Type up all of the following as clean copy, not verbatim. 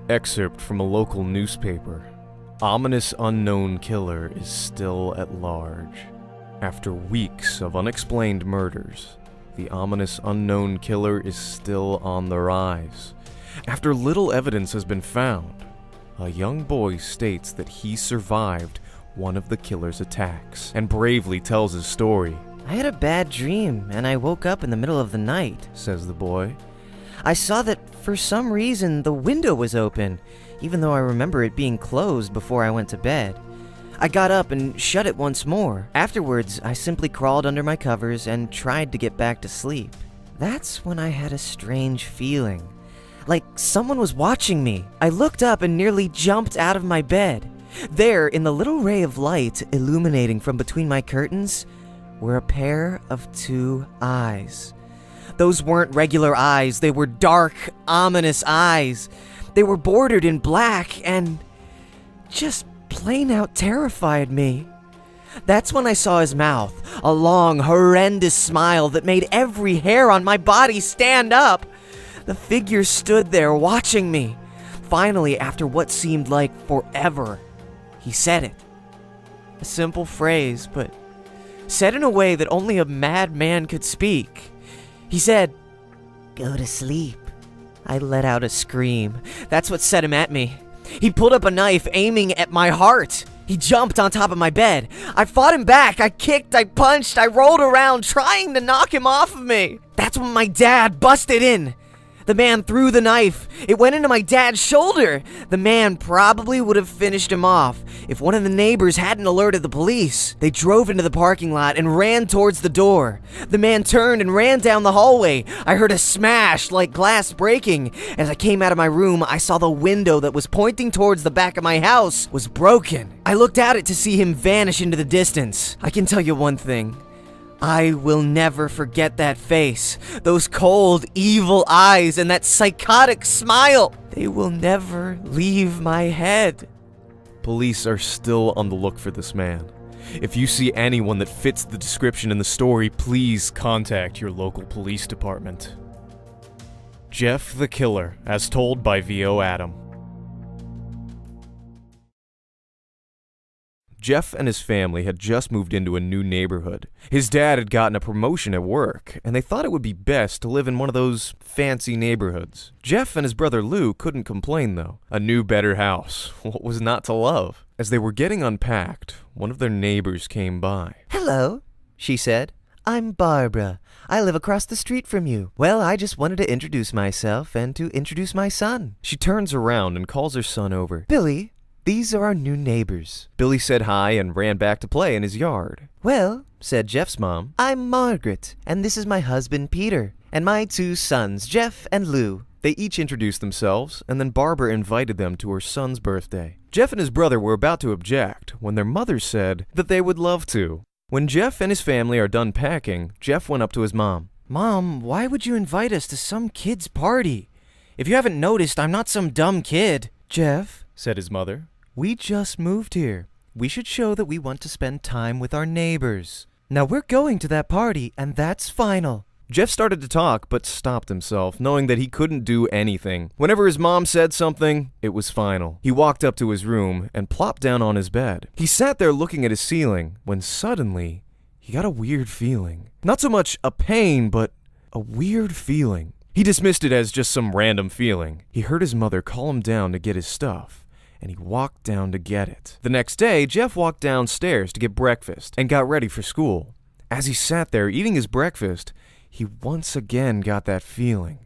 Excerpt from a local newspaper. Ominous unknown killer is still at large. After weeks of unexplained murders, the ominous unknown killer is still on the rise. After little evidence has been found, a young boy states that he survived one of the killer's attacks and bravely tells his story. I had a bad dream and I woke up in the middle of the night, Says the boy. I saw that for some reason the window was open, even though I remember it being closed before I went to bed. I got up and shut it once more. Afterwards, I simply crawled under my covers and tried to get back to sleep. That's when I had a strange feeling, like someone was watching me. I looked up and nearly jumped out of my bed. There, in the little ray of light illuminating from between my curtains, were a pair of two eyes. Those weren't regular eyes, they were dark, ominous eyes. They were bordered in black and just plain out terrified me. That's when I saw his mouth, a long, horrendous smile that made every hair on my body stand up. The figure stood there watching me. Finally, after what seemed like forever, he said it. A simple phrase, but said in a way that only a madman could speak. He said, "Go to sleep." I let out a scream. That's what set him at me. He pulled up a knife, aiming at my heart. He jumped on top of my bed. I fought him back. I kicked, I punched, I rolled around, trying to knock him off of me. That's when my dad busted in. The man threw the knife. It went into my dad's shoulder. The man probably would have finished him off if one of the neighbors hadn't alerted the police. They drove into the parking lot and ran towards the door. The man turned and ran down the hallway. I heard a smash like glass breaking. As I came out of my room, I saw the window that was pointing towards the back of my house was broken. I looked out it to see him vanish into the distance. I can tell you one thing. I will never forget that face, those cold, evil eyes, and that psychotic smile. They will never leave my head. Police are still on the look for this man. If you see anyone that fits the description in the story, please contact your local police department. Jeff the Killer, as told by VOAdam. Jeff and his family had just moved into a new neighborhood. His dad had gotten a promotion at work, and they thought it would be best to live in one of those fancy neighborhoods. Jeff and his brother Lou couldn't complain, though. A new, better house. What was not to love? As they were getting unpacked, one of their neighbors came by. "Hello," she said. "I'm Barbara. I live across the street from you. Well, I just wanted to introduce myself and to introduce my son." She turns around and calls her son over. "Billy, these are our new neighbors." Billy said hi and ran back to play in his yard. "Well," said Jeff's mom, "I'm Margaret, and this is my husband Peter, and my two sons, Jeff and Lou." They each introduced themselves, and then Barbara invited them to her son's birthday. Jeff and his brother were about to object when their mother said that they would love to. When Jeff and his family are done packing, Jeff went up to his mom. "Mom, why would you invite us to some kid's party? If you haven't noticed, I'm not some dumb kid." "Jeff," said his mother, "we just moved here. We should show that we want to spend time with our neighbors. Now we're going to that party, and that's final." Jeff started to talk, but stopped himself, knowing that he couldn't do anything. Whenever his mom said something, it was final. He walked up to his room and plopped down on his bed. He sat there looking at his ceiling, when suddenly, he got a weird feeling. Not so much a pain, but a weird feeling. He dismissed it as just some random feeling. He heard his mother call him down to get his stuff, and he walked down to get it. The next day, Jeff walked downstairs to get breakfast and got ready for school. As he sat there eating his breakfast, he once again got that feeling.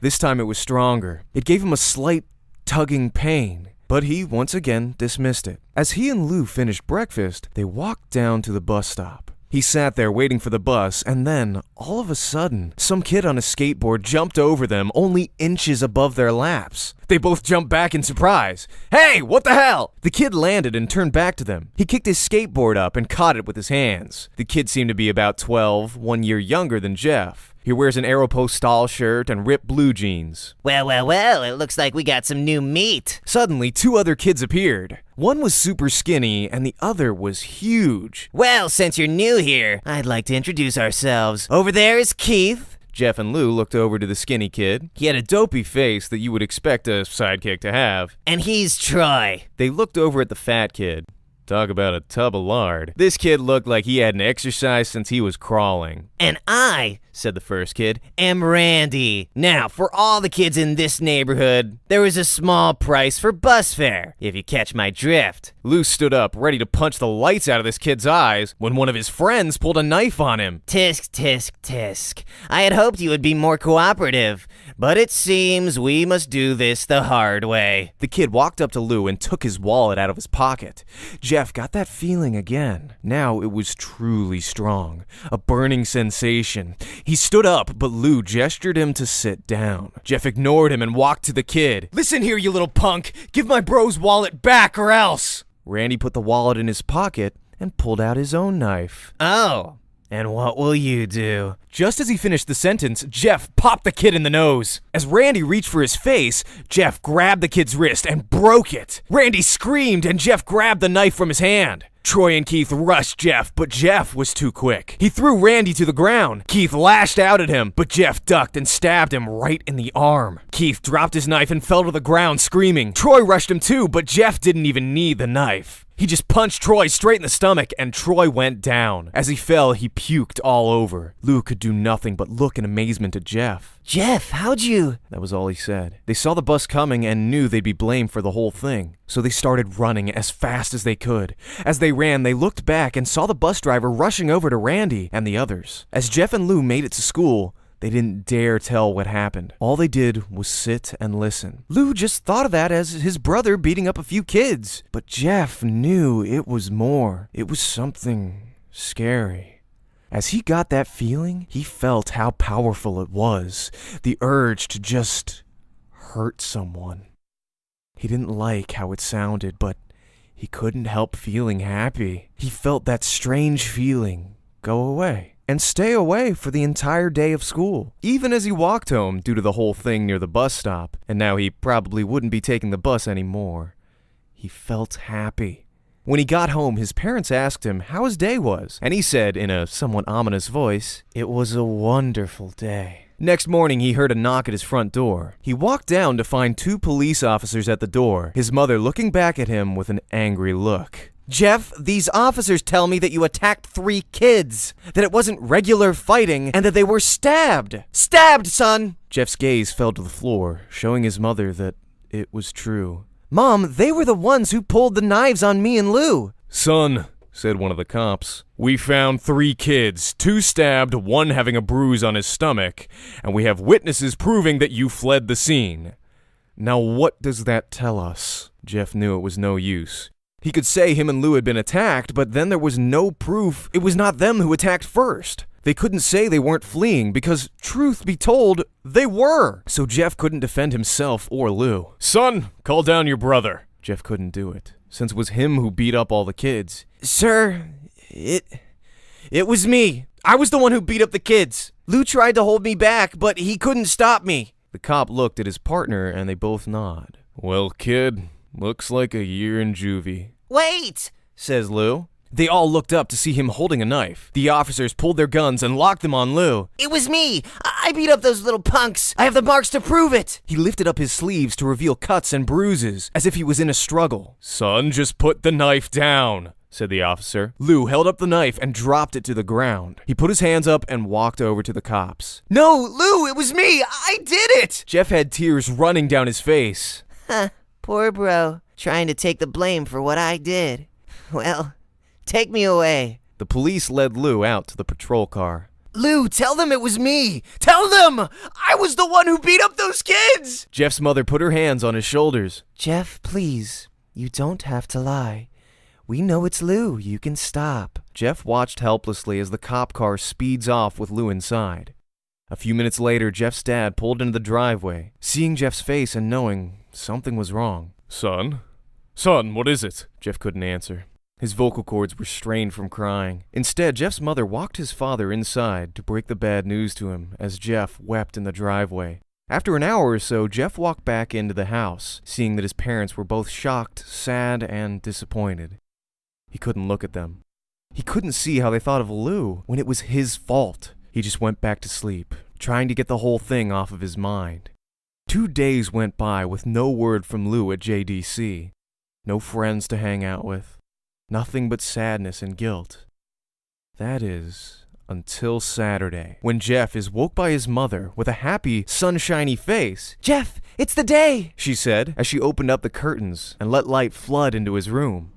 This time it was stronger. It gave him a slight tugging pain, but he once again dismissed it. As he and Lou finished breakfast, they walked down to the bus stop. He sat there waiting for the bus, and then, all of a sudden, some kid on a skateboard jumped over them only inches above their laps. They both jumped back in surprise. "Hey, what the hell?" The kid landed and turned back to them. He kicked his skateboard up and caught it with his hands. The kid seemed to be about 12, 1 year younger than Jeff. He wears an Aeropostale shirt and ripped blue jeans. Well, it looks like we got some new meat." Suddenly, two other kids appeared. One was super skinny, and the other was huge. "Well, since you're new here, I'd like to introduce ourselves. Over there is Keith, Jeff and Lou looked over to the skinny kid. He had a dopey face that you would expect a sidekick to have. And he's Troy. They looked over at the fat kid. Talk about a tub of lard. This kid looked like he hadn't exercised since he was crawling. And I, said the first kid, am Randy. Now, for all the kids in this neighborhood, there is a small price for bus fare, if you catch my drift. Lou stood up, ready to punch the lights out of this kid's eyes, when one of his friends pulled a knife on him. Tisk, tisk, tisk. I had hoped you would be more cooperative, but it seems we must do this the hard way. The kid walked up to Lou and took his wallet out of his pocket. Jeff got that feeling again. Now it was truly strong, a burning sensation. He stood up, but Lou gestured him to sit down. Jeff ignored him and walked to the kid. Listen here, you little punk. Give my bro's wallet back or else. Randy put the wallet in his pocket and pulled out his own knife. Oh, and what will you do? Just as he finished the sentence, Jeff popped the kid in the nose. As Randy reached for his face, Jeff grabbed the kid's wrist and broke it. Randy screamed and Jeff grabbed the knife from his hand. Troy and Keith rushed Jeff, but Jeff was too quick. He threw Randy to the ground. Keith lashed out at him, but Jeff ducked and stabbed him right in the arm. Keith dropped his knife and fell to the ground screaming. Troy rushed him too, but Jeff didn't even need the knife. He just punched Troy straight in the stomach, and Troy went down. As he fell, he puked all over. Lou could do nothing but look in amazement at Jeff. Jeff, how'd you? That was all he said. They saw the bus coming and knew they'd be blamed for the whole thing, so they started running as fast as they could. As they ran, they looked back and saw the bus driver rushing over to Randy and the others. As Jeff and Lou made it to school, they didn't dare tell what happened. All they did was sit and listen. Lou just thought of that as his brother beating up a few kids. But Jeff knew it was more. It was something scary. As he got that feeling, he felt how powerful it was. The urge to just hurt someone. He didn't like how it sounded, but he couldn't help feeling happy. He felt that strange feeling go away. And stay away for the entire day of school, even as he walked home due to the whole thing near the bus stop, and now he probably wouldn't be taking the bus anymore. He felt happy. When he got home, his parents asked him how his day was, and he said in a somewhat ominous voice, "It was a wonderful day." Next morning, he heard a knock at his front door. He walked down to find 2 police officers at the door, his mother looking back at him with an angry look. Jeff, these officers tell me that you attacked 3 kids, that it wasn't regular fighting, and that they were stabbed. Stabbed, son! Jeff's gaze fell to the floor, showing his mother that it was true. Mom, they were the ones who pulled the knives on me and Lou. Son, said one of the cops, we found 3 kids, 2 stabbed, 1 having a bruise on his stomach, and we have witnesses proving that you fled the scene. Now what does that tell us? Jeff knew it was no use. He could say him and Lou had been attacked, but then there was no proof it was not them who attacked first. They couldn't say they weren't fleeing because, truth be told, they were. So Jeff couldn't defend himself or Lou. Son, call down your brother. Jeff couldn't do it, since it was him who beat up all the kids. Sir, it was me. I was the one who beat up the kids. Lou tried to hold me back, but he couldn't stop me. The cop looked at his partner and they both nod. Well, kid, looks like a year in juvie. Wait, says Lou. They all looked up to see him holding a knife. The officers pulled their guns and locked them on Lou. It was me. I beat up those little punks. I have the marks to prove it. He lifted up his sleeves to reveal cuts and bruises, as if he was in a struggle. Son, just put the knife down, said the officer. Lou held up the knife and dropped it to the ground. He put his hands up and walked over to the cops. No, Lou, it was me. I did it. Jeff had tears running down his face. Poor bro, trying to take the blame for what I did. Well, take me away. The police led Lou out to the patrol car. Lou, tell them it was me. Tell them! I was the one who beat up those kids! Jeff's mother put her hands on his shoulders. Jeff, please. You don't have to lie. We know it's Lou. You can stop. Jeff watched helplessly as the cop car speeds off with Lou inside. A few minutes later, Jeff's dad pulled into the driveway, seeing Jeff's face and knowing something was wrong. Son, what is it? Jeff couldn't answer. His vocal cords were strained from crying. Instead, Jeff's mother walked his father inside to break the bad news to him as Jeff wept in the driveway. After an hour or so, Jeff walked back into the house, seeing that his parents were both shocked, sad, and disappointed. He couldn't look at them. He couldn't see how they thought of Lou when it was his fault. He just went back to sleep, trying to get the whole thing off of his mind. 2 days went by with no word from Lou at JDC. No friends to hang out with. Nothing but sadness and guilt. That is, until Saturday, when Jeff is woke by his mother with a happy, sunshiny face. Jeff, it's the day, she said as she opened up the curtains and let light flood into his room.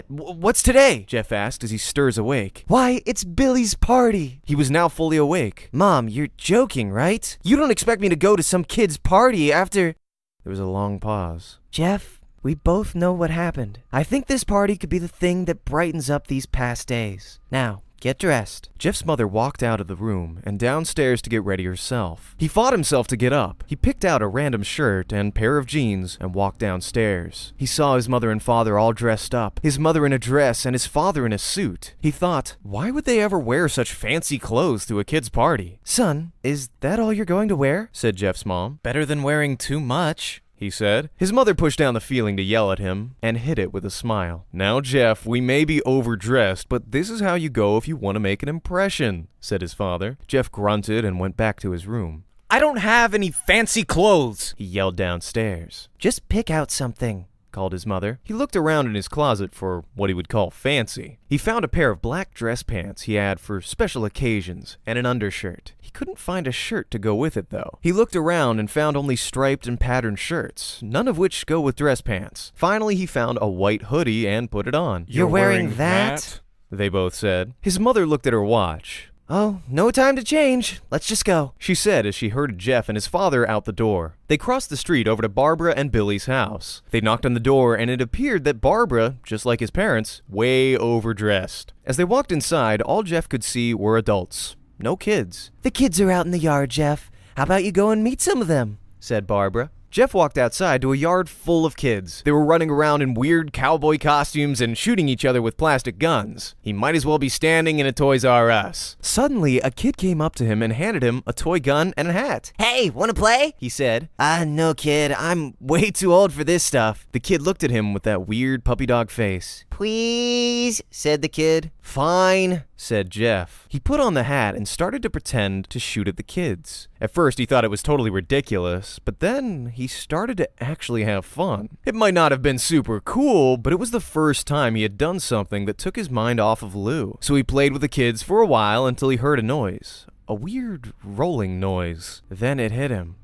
What's today? Jeff asked as he stirs awake. Why, it's Billy's party. He was now fully awake. Mom, you're joking, right? You don't expect me to go to some kid's party after... There was a long pause. Jeff, we both know what happened. I think this party could be the thing that brightens up these past days. Now, get dressed. Jeff's mother walked out of the room and downstairs to get ready herself. He fought himself to get up. He picked out a random shirt and pair of jeans and walked downstairs. He saw his mother and father all dressed up, his mother in a dress and his father in a suit. He thought, why would they ever wear such fancy clothes to a kid's party? Son, is that all you're going to wear? Said Jeff's mom. Better than wearing too much, he said. His mother pushed down the feeling to yell at him and hid it with a smile. Now, Jeff, we may be overdressed, but this is how you go if you want to make an impression, said his father. Jeff grunted and went back to his room. I don't have any fancy clothes, he yelled downstairs. Just pick out something, called his mother. He looked around in his closet for what he would call fancy. He found a pair of black dress pants he had for special occasions and an undershirt. He couldn't find a shirt to go with it, though. He looked around and found only striped and patterned shirts, none of which go with dress pants. Finally, he found a white hoodie and put it on. You're wearing that? They both said. His mother looked at her watch. Oh, no time to change. Let's just go, she said as she herded Jeff and his father out the door. They crossed the street over to Barbara and Billy's house. They knocked on the door and it appeared that Barbara, just like his parents, way overdressed. As they walked inside, all Jeff could see were adults. No kids. The kids are out in the yard, Jeff. How about you go and meet some of them? Said Barbara. Jeff walked outside to a yard full of kids. They were running around in weird cowboy costumes and shooting each other with plastic guns. He might as well be standing in a Toys R Us. Suddenly, a kid came up to him and handed him a toy gun and a hat. Hey, wanna play? He said. No, kid. I'm way too old for this stuff. The kid looked at him with that weird puppy dog face. Please, said the kid. Fine, said Jeff. He put on the hat and started to pretend to shoot at the kids. At first, he thought it was totally ridiculous, but then he started to actually have fun. It might not have been super cool, but it was the first time he had done something that took his mind off of Lou. So he played with the kids for a while until he heard a noise. A weird rolling noise. Then it hit him.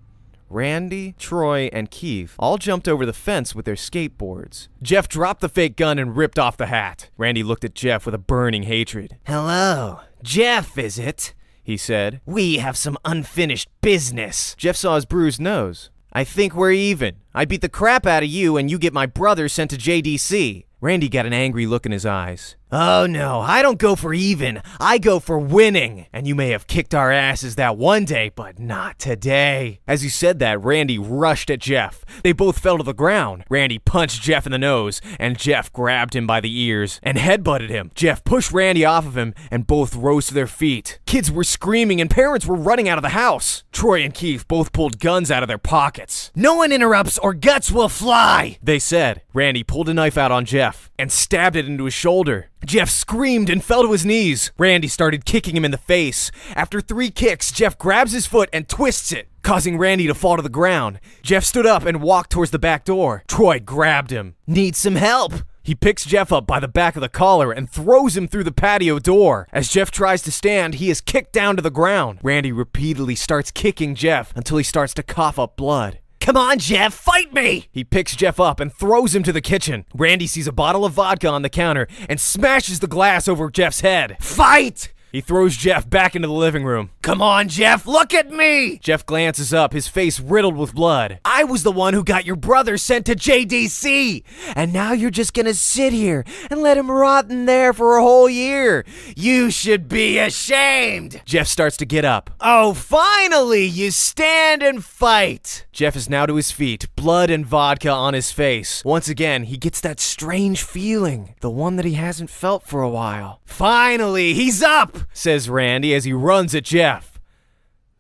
Randy, Troy, and Keith all jumped over the fence with their skateboards. Jeff dropped the fake gun and ripped off the hat. Randy looked at Jeff with a burning hatred. Hello, Jeff, is it? He said. We have some unfinished business. Jeff saw his bruised nose. I think we're even. I beat the crap out of you and you get my brother sent to JDC. Randy got an angry look in his eyes. Oh no, I don't go for even. I go for winning. And you may have kicked our asses that one day, but not today. As he said that, Randy rushed at Jeff. They both fell to the ground. Randy punched Jeff in the nose, and Jeff grabbed him by the ears and headbutted him. Jeff pushed Randy off of him, and both rose to their feet. Kids were screaming, and parents were running out of the house. Troy and Keith both pulled guns out of their pockets. No one interrupts or guts will fly, they said. Randy pulled a knife out on Jeff and stabbed it into his shoulder. Jeff screamed and fell to his knees. Randy started kicking him in the face. After 3 kicks, Jeff grabs his foot and twists it, causing Randy to fall to the ground. Jeff stood up and walked towards the back door. Troy grabbed him. Need some help? He picks Jeff up by the back of the collar and throws him through the patio door. As Jeff tries to stand, he is kicked down to the ground. Randy repeatedly starts kicking Jeff until he starts to cough up blood. Come on, Jeff, fight me! He picks Jeff up and throws him to the kitchen. Randy sees a bottle of vodka on the counter and smashes the glass over Jeff's head. Fight! He throws Jeff back into the living room. Come on, Jeff, look at me! Jeff glances up, his face riddled with blood. I was the one who got your brother sent to JDC! And now you're just gonna sit here and let him rot in there for a whole year. You should be ashamed! Jeff starts to get up. Oh, finally, you stand and fight! Jeff is now to his feet, blood and vodka on his face. Once again, he gets that strange feeling, the one that he hasn't felt for a while. Finally, he's up! Says Randy as he runs at Jeff.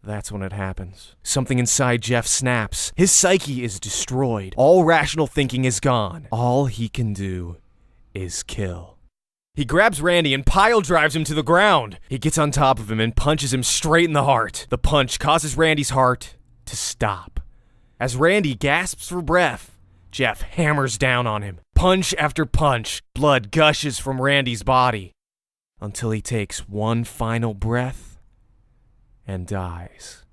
That's when it happens. Something inside Jeff snaps. His psyche is destroyed. All rational thinking is gone. All he can do is kill. He grabs Randy and pile drives him to the ground. He gets on top of him and punches him straight in the heart. The punch causes Randy's heart to stop. As Randy gasps for breath, Jeff hammers down on him. Punch after punch, blood gushes from Randy's body until he takes one final breath and dies.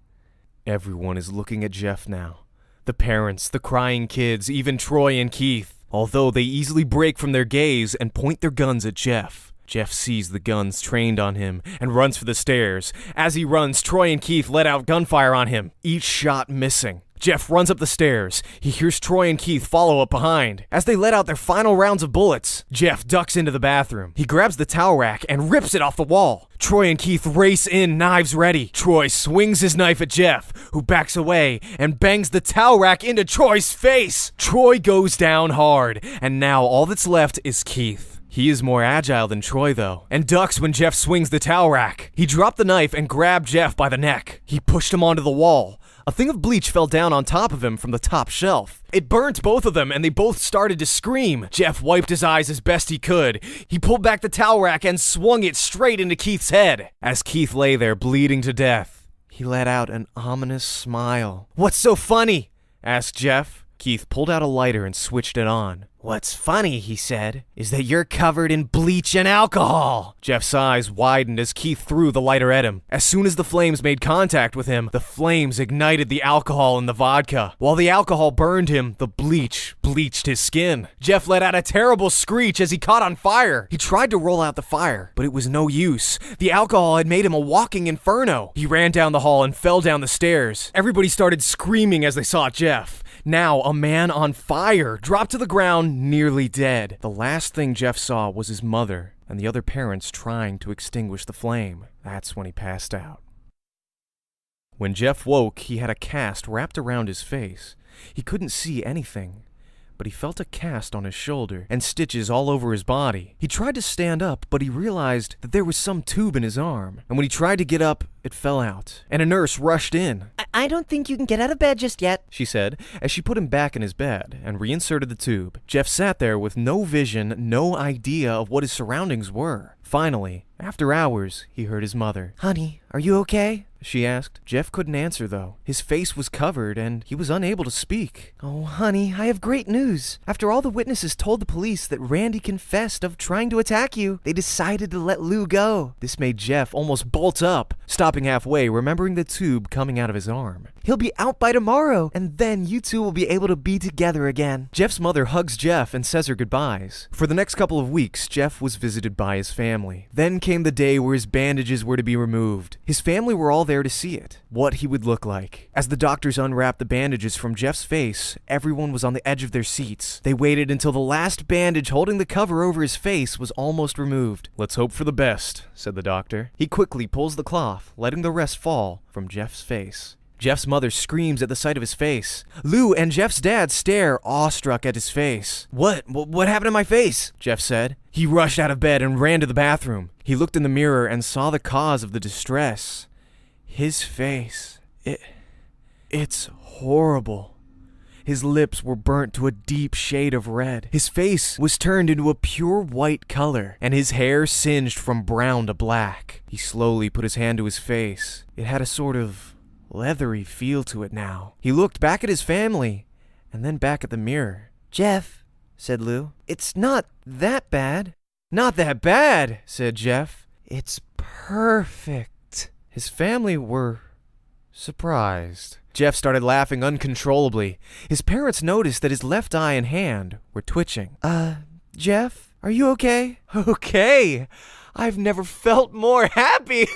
Everyone is looking at Jeff now. The parents, the crying kids, even Troy and Keith. Although they easily break from their gaze and point their guns at Jeff. Jeff sees the guns trained on him and runs for the stairs. As he runs, Troy and Keith let out gunfire on him, each shot missing. Jeff runs up the stairs. He hears Troy and Keith follow up behind. As they let out their final rounds of bullets, Jeff ducks into the bathroom. He grabs the towel rack and rips it off the wall. Troy and Keith race in, knives ready. Troy swings his knife at Jeff, who backs away and bangs the towel rack into Troy's face. Troy goes down hard, and now all that's left is Keith. He is more agile than Troy, though, and ducks when Jeff swings the towel rack. He dropped the knife and grabbed Jeff by the neck. He pushed him onto the wall. A thing of bleach fell down on top of him from the top shelf. It burnt both of them, and they both started to scream. Jeff wiped his eyes as best he could. He pulled back the towel rack and swung it straight into Keith's head. As Keith lay there bleeding to death, he let out an ominous smile. "What's so funny?" asked Jeff. Keith pulled out a lighter and switched it on. "What's funny," he said, "is that you're covered in bleach and alcohol." Jeff's eyes widened as Keith threw the lighter at him. As soon as the flames made contact with him, the flames ignited the alcohol in the vodka. While the alcohol burned him, the bleach bleached his skin. Jeff let out a terrible screech as he caught on fire. He tried to roll out the fire, but it was no use. The alcohol had made him a walking inferno. He ran down the hall and fell down the stairs. Everybody started screaming as they saw Jeff. Now, a man on fire dropped to the ground, nearly dead. The last thing Jeff saw was his mother and the other parents trying to extinguish the flame. That's when he passed out. When Jeff woke, he had a cast wrapped around his face. He couldn't see anything, but he felt a cast on his shoulder and stitches all over his body. He tried to stand up, but he realized that there was some tube in his arm, and when he tried to get up, it fell out, and a nurse rushed in. I don't think you can get out of bed just yet, she said, as she put him back in his bed and reinserted the tube. Jeff sat there with no vision, no idea of what his surroundings were. Finally, after hours, he heard his mother. "Honey, are you okay?" she asked. Jeff couldn't answer, though. His face was covered, and he was unable to speak. "Oh, honey, I have great news. After all the witnesses told the police that Randy confessed of trying to attack you, they decided to let Lou go." This made Jeff almost bolt up, stopping halfway, remembering the tube coming out of his arm. "He'll be out by tomorrow, and then you two will be able to be together again." Jeff's mother hugs Jeff and says her goodbyes. For the next couple of weeks, Jeff was visited by his family. Then came the day where his bandages were to be removed. His family were all there to see it, what he would look like. As the doctors unwrapped the bandages from Jeff's face, everyone was on the edge of their seats. They waited until the last bandage holding the cover over his face was almost removed. "Let's hope for the best," said the doctor. He quickly pulls the cloth, letting the rest fall from Jeff's face. Jeff's mother screams at the sight of his face. Lou and Jeff's dad stare, awestruck at his face. What happened to my face?" Jeff said. He rushed out of bed and ran to the bathroom. He looked in the mirror and saw the cause of the distress. His face. It's horrible. His lips were burnt to a deep shade of red. His face was turned into a pure white color, and his hair singed from brown to black. He slowly put his hand to his face. It had a sort of leathery feel to it now. He looked back at his family, and then back at the mirror. "Jeff," said Lou, "it's not that bad." "Not that bad," said Jeff. "It's perfect." His family were surprised. Jeff started laughing uncontrollably. His parents noticed that his left eye and hand were twitching. Jeff, are you okay?" "Okay. I've never felt more happy."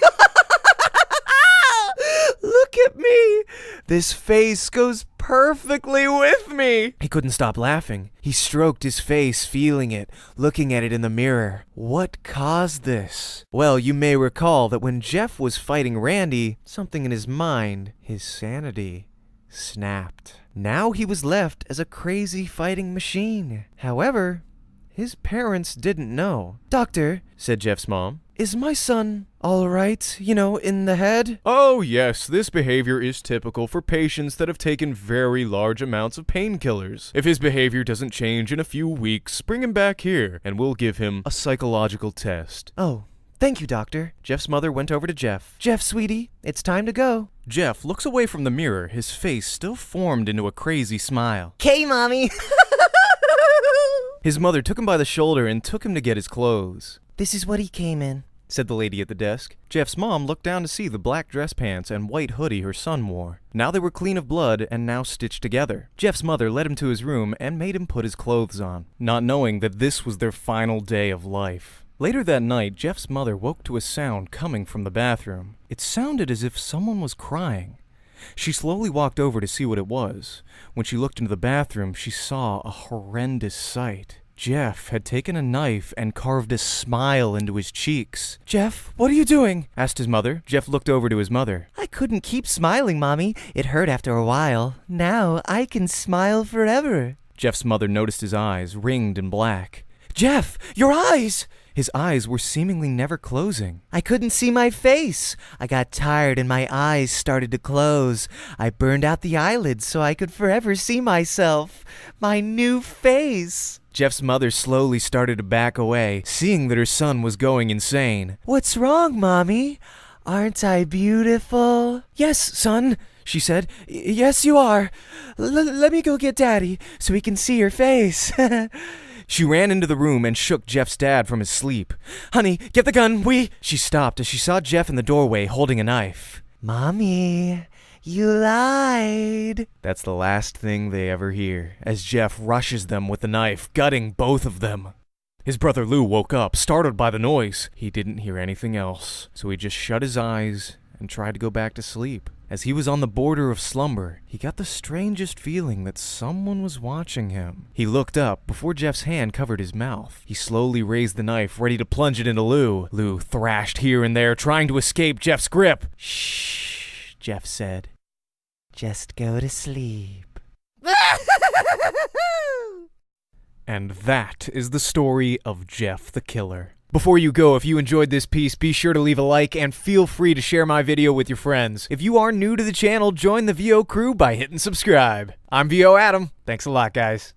"Look at me. This face goes perfectly with me." He couldn't stop laughing. He stroked his face, feeling it, looking at it in the mirror. What caused this? Well, you may recall that when Jeff was fighting Randy, something in his mind, his sanity, snapped. Now he was left as a crazy fighting machine. However, his parents didn't know. "Doctor," said Jeff's mom, Is my son all right, in the head? Oh, yes, this behavior is typical for patients that have taken very large amounts of painkillers. If his behavior doesn't change in a few weeks, bring him back here, and we'll give him a psychological test. Oh, thank you, doctor. Jeff's mother went over to Jeff. Jeff, sweetie, it's time to go. Jeff looks away from the mirror, his face still formed into a crazy smile. Okay, Mommy. His mother took him by the shoulder and took him to get his clothes. This is what he came in, said the lady at the desk. Jeff's mom looked down to see the black dress pants and white hoodie her son wore. Now they were clean of blood and now stitched together. Jeff's mother led him to his room and made him put his clothes on, not knowing that this was their final day of life. Later that night, Jeff's mother woke to a sound coming from the bathroom. It sounded as if someone was crying. She slowly walked over to see what it was. When she looked into the bathroom, she saw a horrendous sight. Jeff had taken a knife and carved a smile into his cheeks. "Jeff, what are you doing?" asked his mother. Jeff looked over to his mother. I couldn't keep smiling, Mommy. It hurt after a while. Now I can smile forever. Jeff's mother noticed his eyes, ringed and black. "Jeff, your eyes!" His eyes were seemingly never closing. I couldn't see my face. I got tired and my eyes started to close. I burned out the eyelids so I could forever see myself. My new face. Jeff's mother slowly started to back away, seeing that her son was going insane. What's wrong, Mommy? Aren't I beautiful? "Yes, son," she said. "Yes, you are. Let me go get Daddy so he can see your face." She ran into the room and shook Jeff's dad from his sleep. "Honey, get the gun, She stopped as she saw Jeff in the doorway holding a knife. Mommy, you lied. That's the last thing they ever hear, as Jeff rushes them with the knife, gutting both of them. His brother Lou woke up, startled by the noise. He didn't hear anything else, so he just shut his eyes and tried to go back to sleep. As he was on the border of slumber, he got the strangest feeling that someone was watching him. He looked up before Jeff's hand covered his mouth. He slowly raised the knife, ready to plunge it into Lou. Lou thrashed here and there, trying to escape Jeff's grip. "Shh," Jeff said. "Just go to sleep." And that is the story of Jeff the Killer. Before you go, if you enjoyed this piece, be sure to leave a like and feel free to share my video with your friends. If you are new to the channel, join the VO crew by hitting subscribe. I'm VOAdam. Thanks a lot, guys.